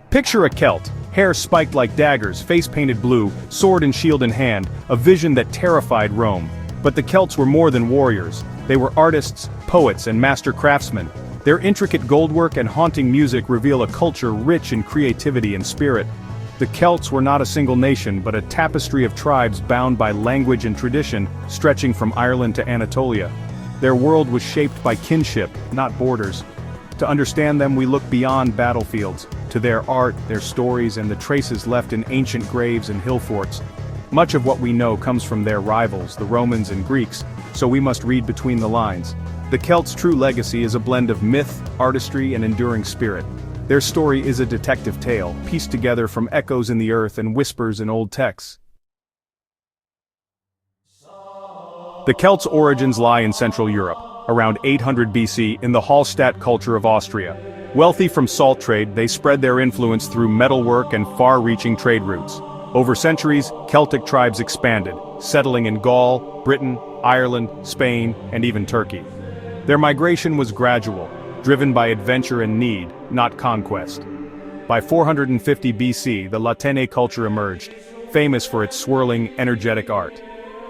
Picture a Celt, hair spiked like daggers, face painted blue, sword and shield in hand, a vision that terrified Rome. But the Celts were more than warriors. They were artists, poets, and master craftsmen. Their intricate goldwork and haunting music reveal a culture rich in creativity and spirit. The Celts were not a single nation but a tapestry of tribes bound by language and tradition, stretching from Ireland to Anatolia. Their world was shaped by kinship, not borders. To understand them we look beyond battlefields, to their art, their stories, and the traces left in ancient graves and hill forts. Much of what we know comes from their rivals, the Romans and Greeks, so we must read between the lines. The Celts' true legacy is a blend of myth, artistry, and enduring spirit. Their story is a detective tale, pieced together from echoes in the earth and whispers in old texts. The Celts' origins lie in Central Europe, around 800 BC in the Hallstatt culture of Austria. Wealthy from salt trade, they spread their influence through metalwork and far-reaching trade routes. Over centuries, Celtic tribes expanded, settling in Gaul, Britain, Ireland, Spain, and even Turkey. Their migration was gradual, driven by adventure and need, not conquest. By 450 BC, the Latene culture emerged, famous for its swirling, energetic art.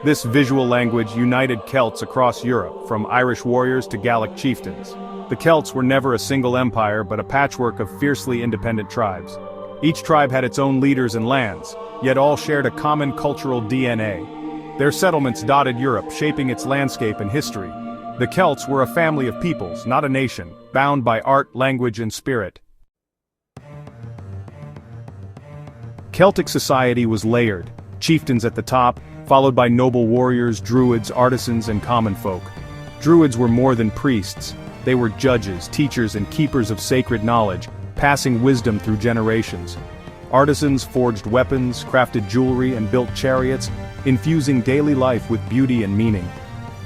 This visual language united Celts across Europe, from Irish warriors to Gallic chieftains. The Celts were never a single empire but a patchwork of fiercely independent tribes. Each tribe had its own leaders and lands, yet all shared a common cultural DNA. Their settlements dotted Europe, shaping its landscape and history. The Celts were a family of peoples, not a nation, bound by art, language, and spirit. Celtic society was layered, chieftains at the top, followed by noble warriors, druids, artisans, and common folk. Druids were more than priests. They were judges, teachers, and keepers of sacred knowledge, passing wisdom through generations. Artisans forged weapons, crafted jewelry, and built chariots, infusing daily life with beauty and meaning.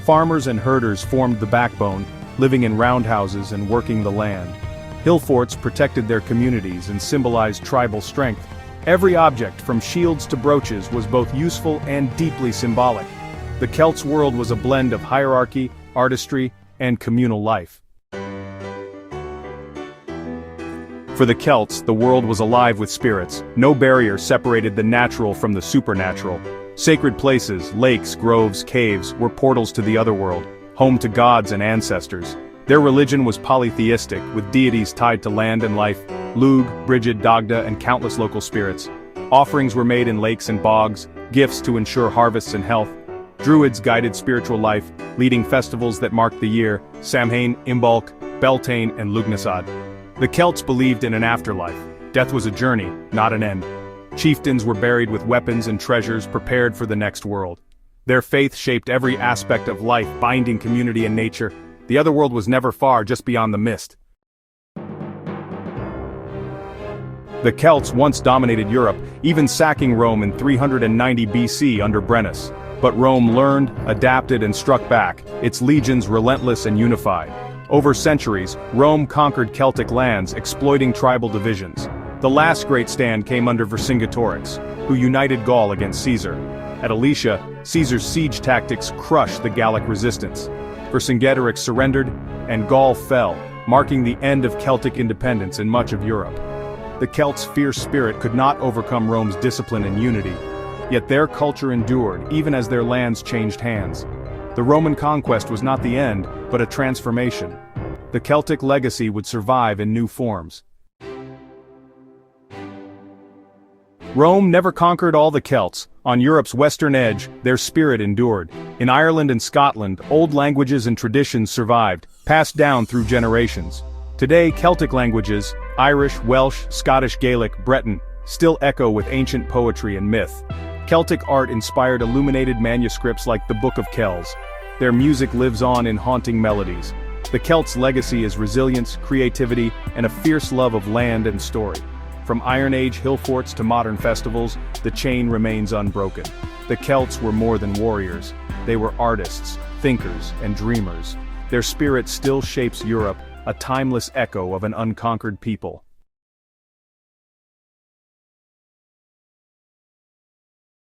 Farmers and herders formed the backbone, living in roundhouses and working the land. Hill forts protected their communities and symbolized tribal strength. Every object, from shields to brooches, was both useful and deeply symbolic. The Celts' world was a blend of hierarchy, artistry, and communal life. For the Celts, the world was alive with spirits. No barrier separated the natural from the supernatural. Sacred places, lakes, groves, caves, were portals to the otherworld, home to gods and ancestors. Their religion was polytheistic, with deities tied to land and life, Lugh, Brigid, Dagda, and countless local spirits. Offerings were made in lakes and bogs, gifts to ensure harvests and health. Druids guided spiritual life, leading festivals that marked the year, Samhain, Imbolc, Beltane, and Lughnasadh. The Celts believed in an afterlife. Death was a journey, not an end. Chieftains were buried with weapons and treasures prepared for the next world. Their faith shaped every aspect of life, binding community and nature. The other world was never far, just beyond the mist. The Celts once dominated Europe, even sacking Rome in 390 BC under Brennus. But Rome learned, adapted, and struck back, its legions relentless and unified. Over centuries, Rome conquered Celtic lands, exploiting tribal divisions. The last great stand came under Vercingetorix, who united Gaul against Caesar. At Alesia, Caesar's siege tactics crushed the Gallic resistance. Vercingetorix surrendered, and Gaul fell, marking the end of Celtic independence in much of Europe. The Celts' fierce spirit could not overcome Rome's discipline and unity. Yet their culture endured, even as their lands changed hands. The Roman conquest was not the end, but a transformation. The Celtic legacy would survive in new forms. Rome never conquered all the Celts. On Europe's western edge, their spirit endured. In Ireland and Scotland, old languages and traditions survived, passed down through generations. Today, Celtic languages, Irish, Welsh, Scottish, Gaelic, Breton, still echo with ancient poetry and myth. Celtic art inspired illuminated manuscripts like the Book of Kells. Their music lives on in haunting melodies. The Celts' legacy is resilience, creativity, and a fierce love of land and story. From Iron Age hill forts to modern festivals, the chain remains unbroken. The Celts were more than warriors. They were artists, thinkers, and dreamers. Their spirit still shapes Europe, a timeless echo of an unconquered people.